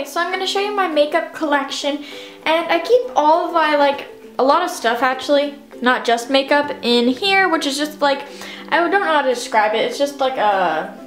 so I'm going to show you my makeup collection, and I keep all of my, like, a lot of stuff actually, not just makeup, in here, which is just like, I don't know how to describe it, it's just like a,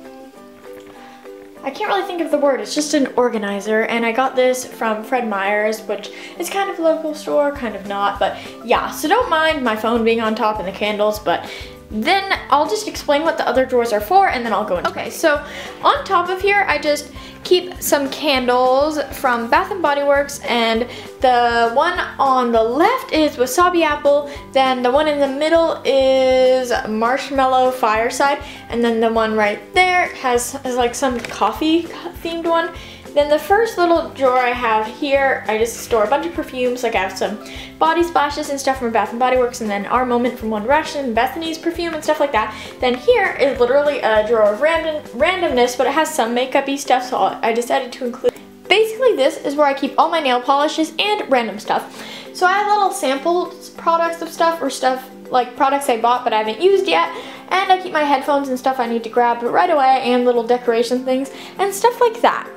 I can't really think of the word, it's just an organizer, and I got this from Meyer's, which is kind of a local store, kind of not, but yeah, so don't mind my phone being on top and the candles, but then I'll just explain what the other drawers are for, and then I'll go into it. Okay, so on top of here, I just keep some candles from Bath & Body Works, and the one on the left is Wasabi Apple, then the one in the middle is Marshmallow Fireside, and then the one right there has like some coffee themed one. Then the first little drawer I have here, I just store a bunch of perfumes, like I have some body splashes and stuff from Bath & Body Works, and then Our Moment from One Direction, Bethany's perfume and stuff like that. Then here is literally a drawer of randomness, but it has some makeup-y stuff, so I decided to include. Basically this is where I keep all my nail polishes and random stuff. So I have little sample products of stuff, or stuff like products I bought but I haven't used yet, and I keep my headphones and stuff I need to grab right away, and little decoration things and stuff like that.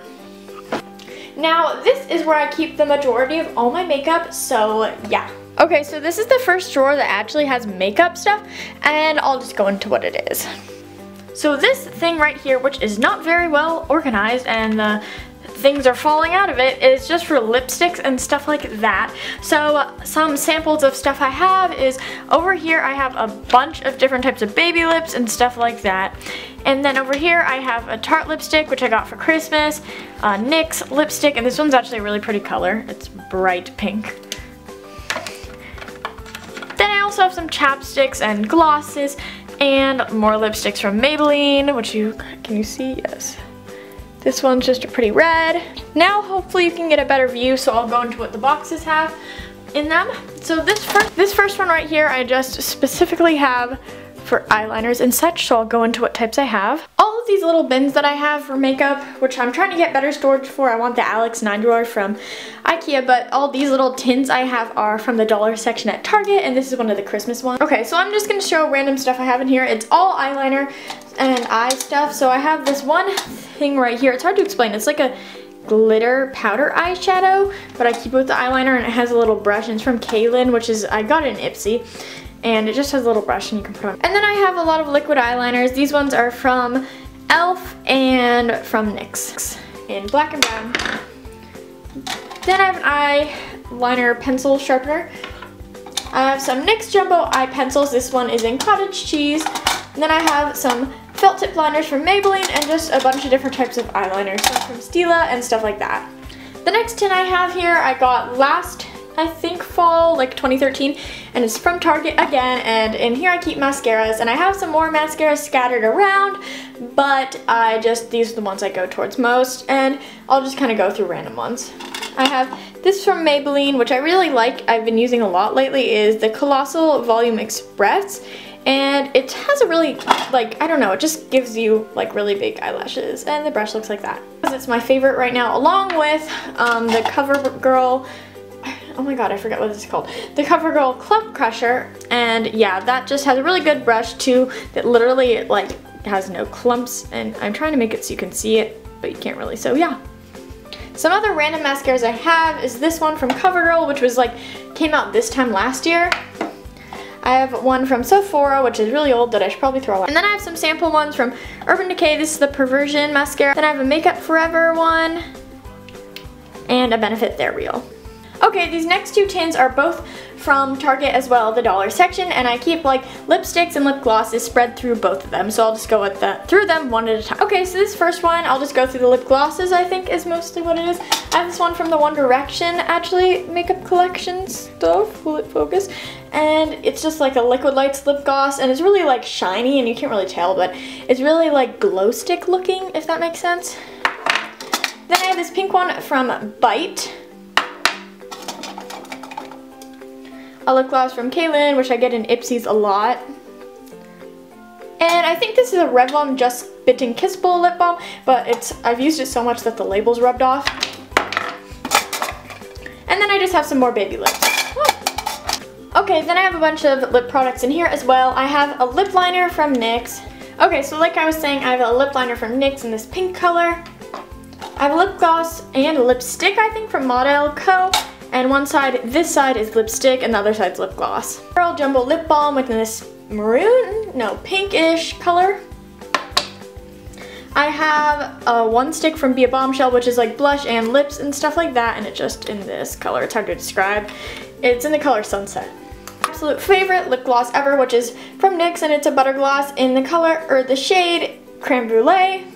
Now, this is where I keep the majority of all my makeup, so yeah. Okay, so this is the first drawer that actually has makeup stuff, and I'll just go into what it is. So this thing right here, which is not very well organized, and the things are falling out of it, is just for lipsticks and stuff like that. So some samples of stuff I have is over here. I have a bunch of different types of baby lips and stuff like that. And then over here I have a Tarte lipstick, which I got for Christmas, NYX lipstick, and this one's actually a really pretty color. It's bright pink. Then I also have some chapsticks and glosses and more lipsticks from Maybelline, which can you see? Yes. This one's just a pretty red. Now hopefully you can get a better view, so I'll go into what the boxes have in them. So this first one right here I just specifically have for eyeliners and such, so I'll go into what types I have. All of these little bins that I have for makeup, which I'm trying to get better storage for. I want the Alex 9 drawer from Ikea, but all these little tins I have are from the dollar section at Target, and this is one of the Christmas ones. Okay, so I'm just going to show random stuff I have in here. It's all eyeliner and eye stuff. So I have this one thing right here. It's hard to explain. It's like a glitter powder eyeshadow, but I keep it with the eyeliner, and it has a little brush, and it's from Canon, which is, I got it in Ipsy. And it just has a little brush and you can put on. And then I have a lot of liquid eyeliners. These ones are from e.l.f. and from NYX in black and brown. Then I have an eyeliner pencil sharpener. I have some NYX Jumbo eye pencils. This one is in cottage cheese. And then I have some felt tip liners from Maybelline, and just a bunch of different types of eyeliners, some from Stila and stuff like that. The next tin I have here I got last, I think, fall, like 2013, and it's from Target again, and in here I keep mascaras, and I have some more mascaras scattered around, but these are the ones I go towards most, and I'll just kind of go through random ones. I have this from Maybelline, which I really like, I've been using a lot lately, is the Colossal Volume Express, and it has a really, like, I don't know, it just gives you like really big eyelashes, and the brush looks like that. It's my favorite right now, along with the CoverGirl, oh my god, I forget what it's called. The CoverGirl Clump Crusher, and yeah, that just has a really good brush too, that literally like has no clumps, and I'm trying to make it so you can see it, but you can't really, so yeah. Some other random mascaras I have is this one from CoverGirl, which was like, came out this time last year. I have one from Sephora, which is really old that I should probably throw away. And then I have some sample ones from Urban Decay. This is the Perversion mascara. Then I have a Makeup Forever one, and a Benefit They're Real. Okay, these next two tins are both from Target as well, the dollar section, and I keep like lipsticks and lip glosses spread through both of them, so I'll just go through them one at a time. Okay, so this first one, I'll just go through the lip glosses, I think is mostly what it is. I have this one from the One Direction, actually, makeup collection stuff, will it focus? And it's just like a Liquid Lights lip gloss, and it's really like shiny, and you can't really tell, but it's really like glow stick looking, if that makes sense. Then I have this pink one from Bite. A lip gloss from Canon, which I get in Ipsy's a lot. And I think this is a Revlon Just Bitten Kissable lip balm, but I've used it so much that the label's rubbed off. And then I just have some more baby lips. Okay, then I have a bunch of lip products in here as well. I have a lip liner from NYX. Okay, so like I was saying, I have a lip liner from NYX in this pink color. I have a lip gloss and a lipstick, I think, from Model Co. And one side, this side is lipstick and the other side's lip gloss. Pearl Jumbo Lip Balm with this pinkish color. I have one stick from Be a Bombshell, which is like blush and lips and stuff like that, and it's just in this color. It's hard to describe. It's in the color Sunset. Absolute favorite lip gloss ever, which is from NYX, and it's a butter gloss in the color, or the shade Creme Brulee.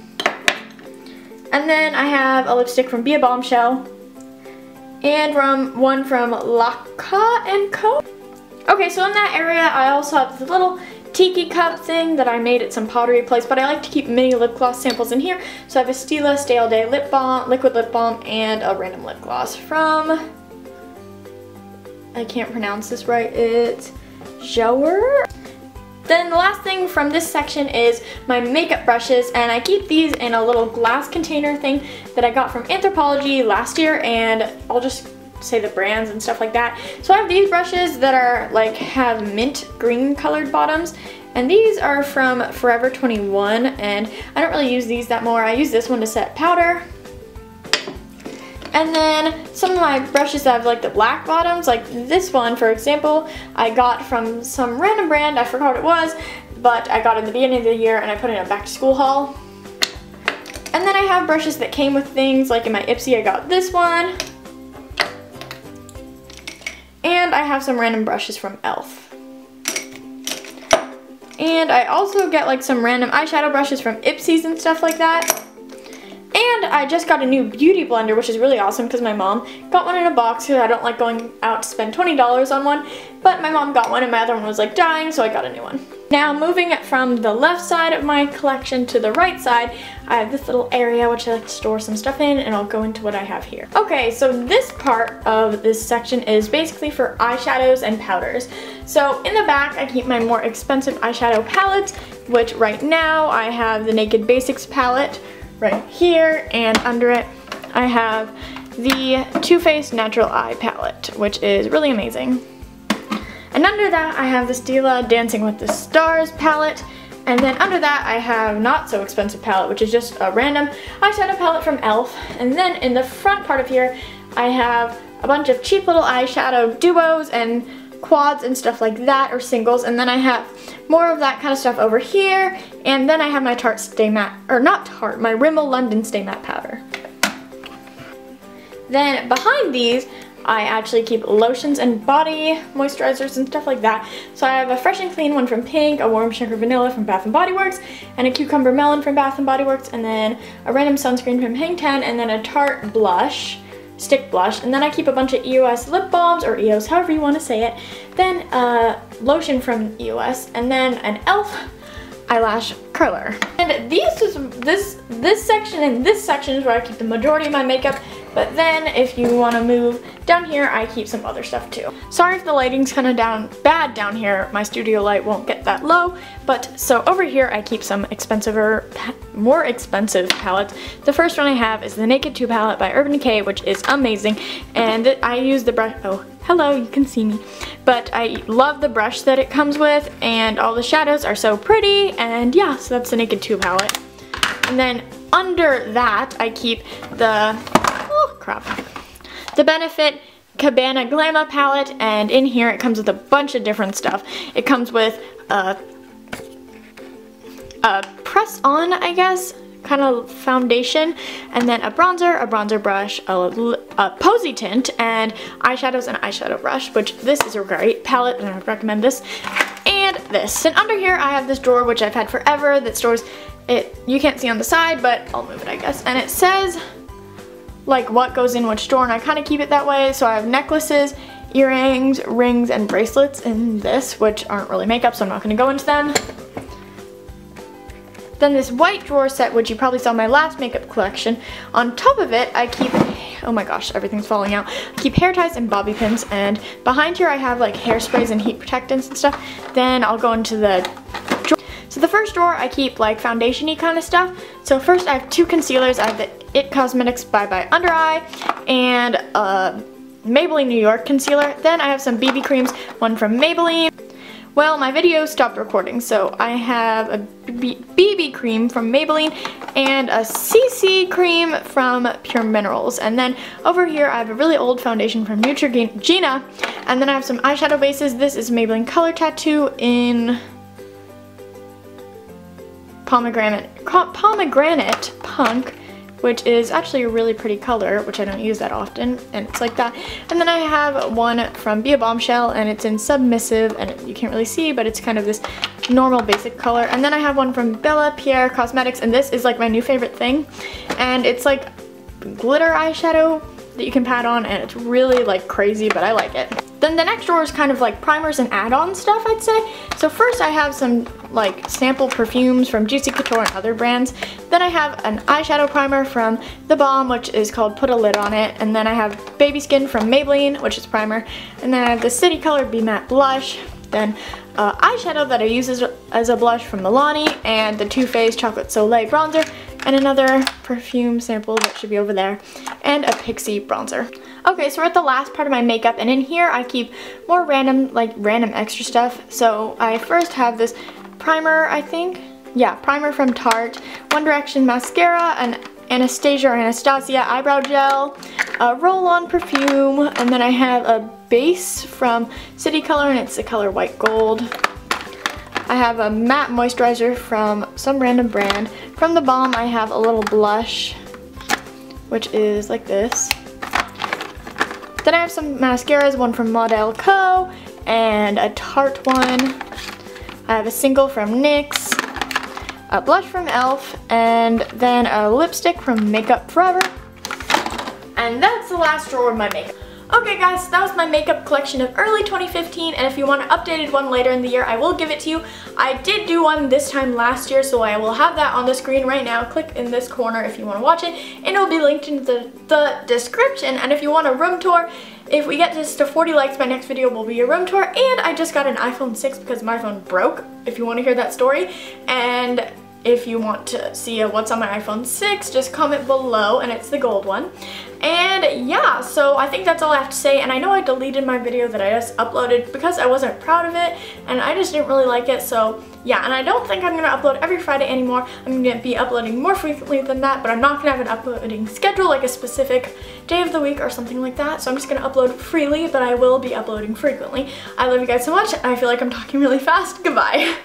And then I have a lipstick from Be a Bombshell, and one from Laca & Co. Okay, so in that area, I also have this little tiki cup thing that I made at some pottery place, but I like to keep mini lip gloss samples in here. So I have a Stila Stay All Day lip balm, liquid lip balm, and a random lip gloss from, I can't pronounce this right, it's Joer. Then the last thing from this section is my makeup brushes, and I keep these in a little glass container thing that I got from Anthropologie last year, and I'll just say the brands and stuff like that. So I have these brushes that are like have mint green colored bottoms, and these are from Forever 21, and I don't really use these that more. I use this one to set powder. And then some of my brushes that have like the black bottoms, like this one for example, I got from some random brand, I forgot what it was, but I got it in the beginning of the year and I put it in a back to school haul. And then I have brushes that came with things, like in my Ipsy I got this one. And I have some random brushes from e.l.f. And I also get like some random eyeshadow brushes from Ipsy's and stuff like that. And I just got a new beauty blender, which is really awesome because my mom got one in a box because I don't like going out to spend $20 on one. But my mom got one and my other one was like dying, so I got a new one. Now moving it from the left side of my collection to the right side, I have this little area which I like to store some stuff in, and I'll go into what I have here. Okay, so this part of this section is basically for eyeshadows and powders. So in the back I keep my more expensive eyeshadow palettes, which right now I have the Naked Basics palette right here, and under it I have the Too Faced Natural Eye palette, which is really amazing. And under that I have the Stila Dancing with the Stars palette, and then under that I have Not So Expensive palette, which is just a random eyeshadow palette from e.l.f. And then in the front part of here I have a bunch of cheap little eyeshadow duos and quads and stuff like that, or singles, and then I have more of that kind of stuff over here, and then I have my Tarte Stay Matte, or not Tarte, my Rimmel London Stay Matte powder. Then behind these I actually keep lotions and body moisturizers and stuff like that. So I have a Fresh and Clean one from Pink, a Warm Sugar Vanilla from Bath & Body Works, and a Cucumber Melon from Bath & Body Works, and then a random sunscreen from Hang Ten, and then a Tarte blush, stick blush, and then I keep a bunch of EOS lip balms, or EOS, however you want to say it, then lotion from EOS, and then an e.l.f. eyelash curler. And this section and this section is where I keep the majority of my makeup, but then if you want to move down here, I keep some other stuff too. Sorry if the lighting's kind of bad down here, my studio light won't get that low, but so over here I keep some more expensive palettes. The first one I have is the Naked 2 palette by Urban Decay, which is amazing, and I use the brush, oh hello, you can see me, but I love the brush that it comes with, and all the shadows are so pretty, and yeah, so that's the Naked 2 palette. And then under that I keep the, oh crap, the Benefit Cabana Glamour palette, and in here it comes with a bunch of different stuff. It comes with a press on, I guess, kind of foundation, and then a bronzer brush, a posy tint, and eyeshadows and eyeshadow brush, which this is a great palette and I would recommend this, and this. And under here I have this drawer which I've had forever that stores it, you can't see on the side, but I'll move it I guess, and it says like what goes in which drawer, and I kind of keep it that way. So I have necklaces, earrings, rings, and bracelets in this, which aren't really makeup, so I'm not going to go into them. Then this white drawer set, which you probably saw in my last makeup collection. On top of it, I keep, oh my gosh, everything's falling out. I keep hair ties and bobby pins, and behind here I have like hairsprays and heat protectants and stuff. Then I'll go into the drawer. So the first drawer, I keep like foundation-y kind of stuff. So first I have two concealers. I have the It Cosmetics Bye Bye Under Eye and Maybelline New York concealer. Then I have some BB creams, one from Maybelline, Well, my video stopped recording, so I have a BB cream from Maybelline and a CC cream from Pure Minerals. And then over here I have a really old foundation from Neutrogena, and then I have some eyeshadow bases. This is Maybelline Color Tattoo in Pomegranate Punk, which is actually a really pretty color, which I don't use that often, and it's like that. And then I have one from Be a Bombshell, and it's in Submissive, and you can't really see, but it's kind of this normal basic color. And then I have one from Bella Pierre Cosmetics, and this is like my new favorite thing, and it's like glitter eyeshadow that you can pat on, and it's really like crazy, but I like it. Then the next drawer is kind of like primers and add-on stuff, I'd say. So first I have some like sample perfumes from Juicy Couture and other brands. Then I have an eyeshadow primer from The Balm, which is called Put a Lid on It. And then I have Baby Skin from Maybelline, which is primer. And then I have the City Color Be Matte Blush. Then eyeshadow that I use as a blush from Milani, and the Too Faced Chocolate Soleil bronzer, and another perfume sample that should be over there, and a Pixie bronzer. Okay, so we're at the last part of my makeup, and in here I keep more random extra stuff. So I first have this primer, I think. Yeah, primer from Tarte, One Direction mascara, and Anastasia eyebrow gel, a roll-on perfume, and then I have a base from City Color, and it's the color White Gold. I have a matte moisturizer from some random brand. From The Balm, I have a little blush, which is like this. Then I have some mascaras, one from Model Co. and a Tarte one. I have a single from NYX, a blush from e.l.f., and then a lipstick from Makeup Forever. And that's the last drawer of my makeup. Okay guys, so that was my makeup collection of early 2015, and if you want an updated one later in the year, I will give it to you. I did do one this time last year, so I will have that on the screen right now. Click in this corner if you want to watch it, and it will be linked in the description. And if you want a room tour, if we get this to 40 likes, my next video will be a room tour. And I just got an iPhone 6 because my phone broke, if you want to hear that story. And if you want to see what's on my iPhone 6, just comment below, and it's the gold one. And yeah, so I think that's all I have to say. And I know I deleted my video that I just uploaded because I wasn't proud of it, and I just didn't really like it. So yeah, and I don't think I'm going to upload every Friday anymore. I'm going to be uploading more frequently than that, but I'm not going to have an uploading schedule, like a specific day of the week or something like that. So I'm just going to upload freely, but I will be uploading frequently. I love you guys so much. I feel like I'm talking really fast. Goodbye.